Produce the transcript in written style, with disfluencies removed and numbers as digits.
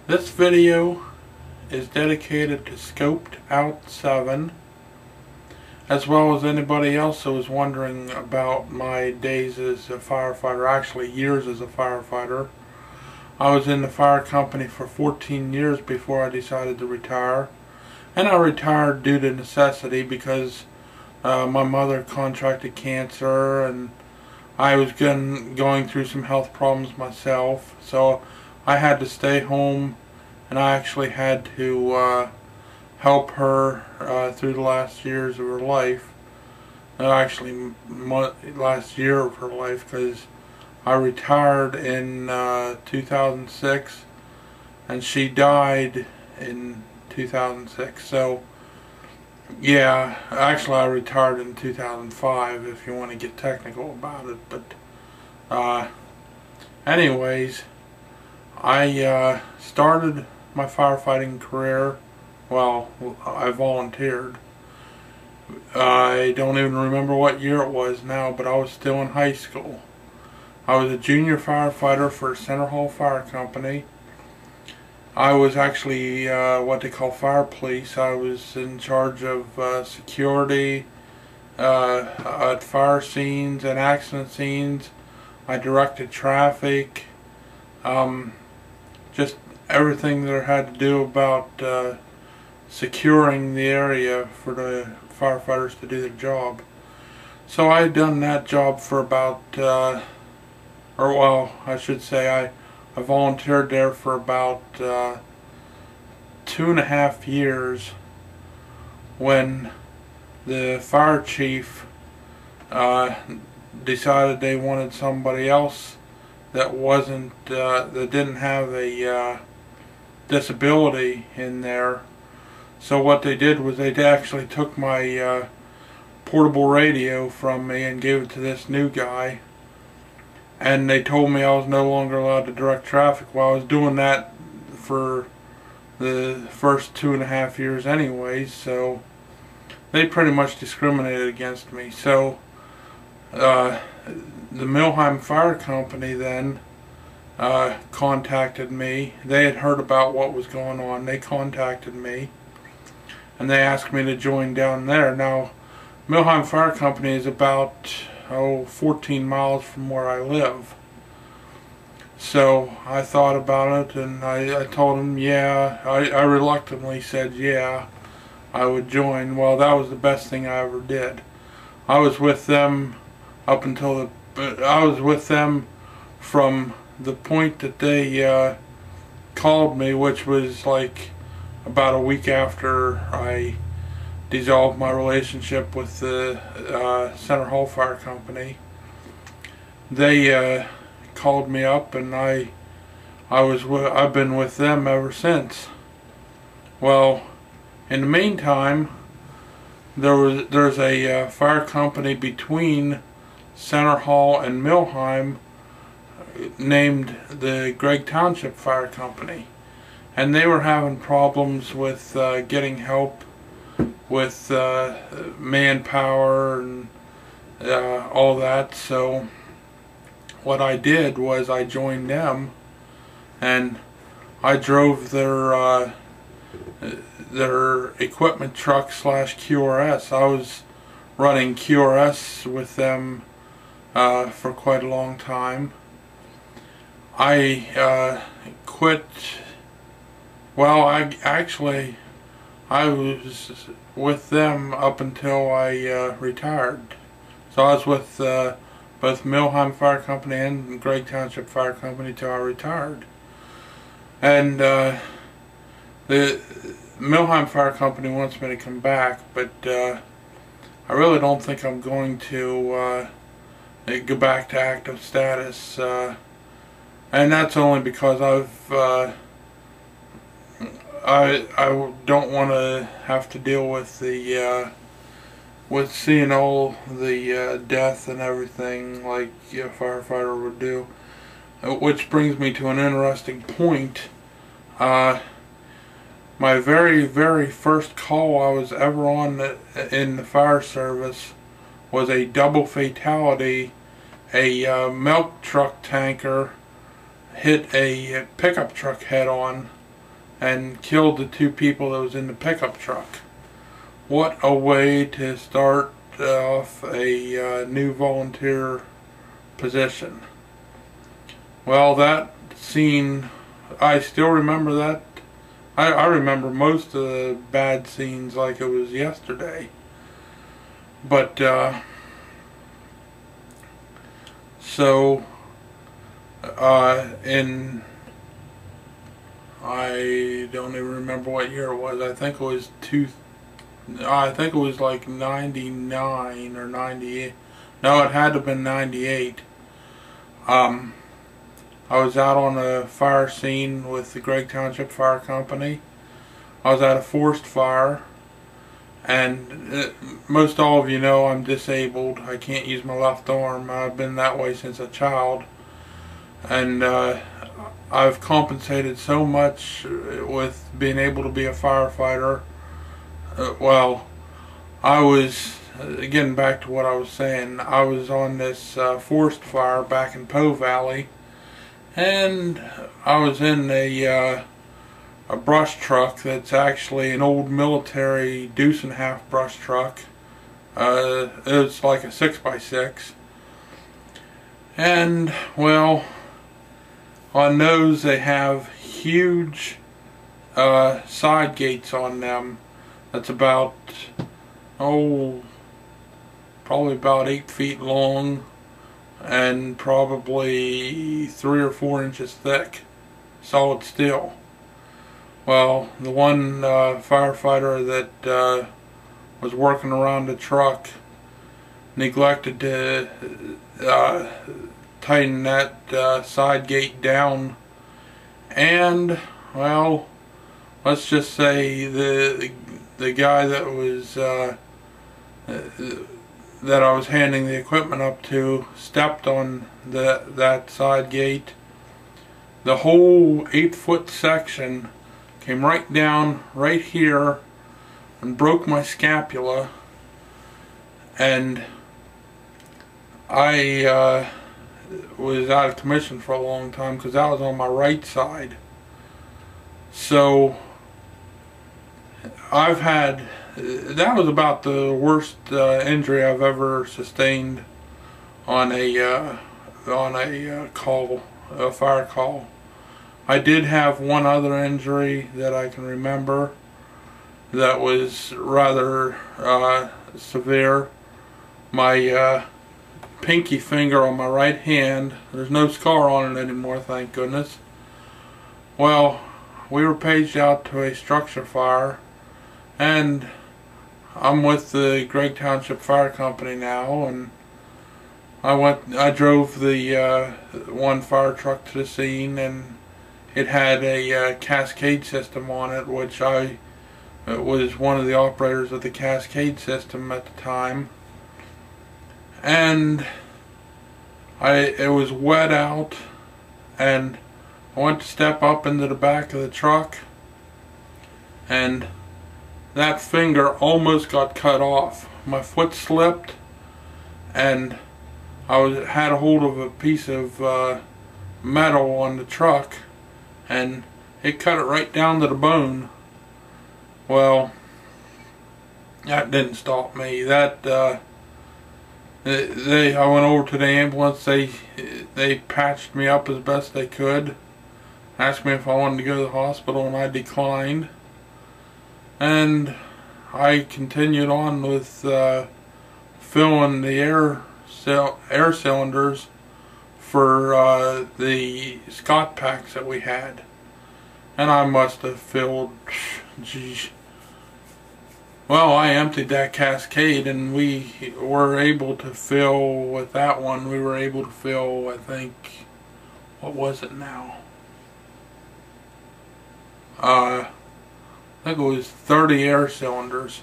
This video is dedicated to Scoped Out 7, as well as anybody else who was wondering about my days as a firefighter, actually years as a firefighter. I was in the fire company for 14 years before I decided to retire, and I retired due to necessity because my mother contracted cancer and I was going through some health problems myself, so I had to stay home, and I actually had to help her through the last years of her life. Actually, last year of her life, because I retired in 2006, and she died in 2006. So, yeah, actually I retired in 2005, if you want to get technical about it. But, anyways, I started my firefighting career, well, I volunteered. I don't even remember what year it was now, but I was still in high school. I was a junior firefighter for Center Hall Fire Company. I was actually what they call fire police. I was in charge of security at fire scenes and accident scenes. I directed traffic, just everything that had to do about securing the area for the firefighters to do their job. So I had done that job for about, or well, I should say I volunteered there for about 2.5 years when the fire chief decided they wanted somebody else that wasn't that didn't have a disability in there. So what they did was they actually took my portable radio from me and gave it to this new guy, and they told me I was no longer allowed to direct traffic. Well, I was doing that for the first 2.5 years anyways, so they pretty much discriminated against me. So the Milheim Fire Company then contacted me. They had heard about what was going on. They contacted me and they asked me to join down there. Now, Milheim Fire Company is about 14 miles from where I live. So I thought about it, and I told them, yeah, I reluctantly said yeah, I would join. Well, that was the best thing I ever did. I was with them up until I was with them from the point that they called me, which was like about a week after I dissolved my relationship with the Center Hall Fire Company. They called me up, and I've been with them ever since. Well, in the meantime, there's a fire company between Center Hall and Milheim named the Gregg Township Fire Company, and they were having problems with getting help with manpower and all that. So what I did was I joined them, and I drove their equipment truck / QRS. I was running QRS with them for quite a long time. I quit. Well, I was with them up until I retired. So I was with both Milheim Fire Company and Gregg Township Fire Company till I retired. And the Milheim Fire Company wants me to come back, but I really don't think I'm going to go back to active status, and that's only because I don't want to have to deal with the with seeing all the death and everything like a firefighter would do. Which brings me to an interesting point. My very first call I was ever on in the fire service was a double fatality. A milk truck tanker hit a pickup truck head on and killed the 2 people that was in the pickup truck. What a way to start off a new volunteer position. Well, that scene, I still remember that. I remember most of the bad scenes like it was yesterday. But, so, I don't even remember what year it was. I think it was like 99 or 98. No, it had to have been 98. I was out on a fire scene with the Gregg Township Fire Company. I was at a forest fire, and most all of you know I'm disabled. I can't use my left arm. I've been that way since a child, and I've compensated so much with being able to be a firefighter. Well, I was, getting back to what I was saying, I was on this forest fire back in Poe Valley, and I was in a brush truck that's actually an old military deuce-and-a-half brush truck. It's like a 6x6. And, well, on those they have huge side gates on them. That's about, probably about 8 feet long and probably 3 or 4 inches thick, solid steel. Well, the one firefighter that was working around the truck neglected to tighten that side gate down, and, well, let's just say the guy that was that I was handing the equipment up to stepped on that side gate. The whole 8-foot section came right down right here and broke my scapula, and I was out of commission for a long time because that was on my right side. So I've had, that was about the worst injury I've ever sustained on a call, a fire call. I did have one other injury that I can remember that was rather severe. My pinky finger on my right hand, there's no scar on it anymore, thank goodness. Well, we were paged out to a structure fire, and I'm with the Gregg Township Fire Company now, and I drove the one fire truck to the scene, and it had a cascade system on it, which I was one of the operators of the cascade system at the time. And it was wet out, and I went to step up into the back of the truck, and that finger almost got cut off. My foot slipped, and I had a hold of a piece of metal on the truck, and it cut it right down to the bone. Well, that didn't stop me. I went over to the ambulance. They patched me up as best they could, asked me if I wanted to go to the hospital, and I declined. And I continued on with filling the air cylinders for the Scott packs that we had, and I must have filled, geez. Well, I emptied that cascade, and we were able to fill with that one. We were able to fill, I think, what was it now? I think it was 30 air cylinders.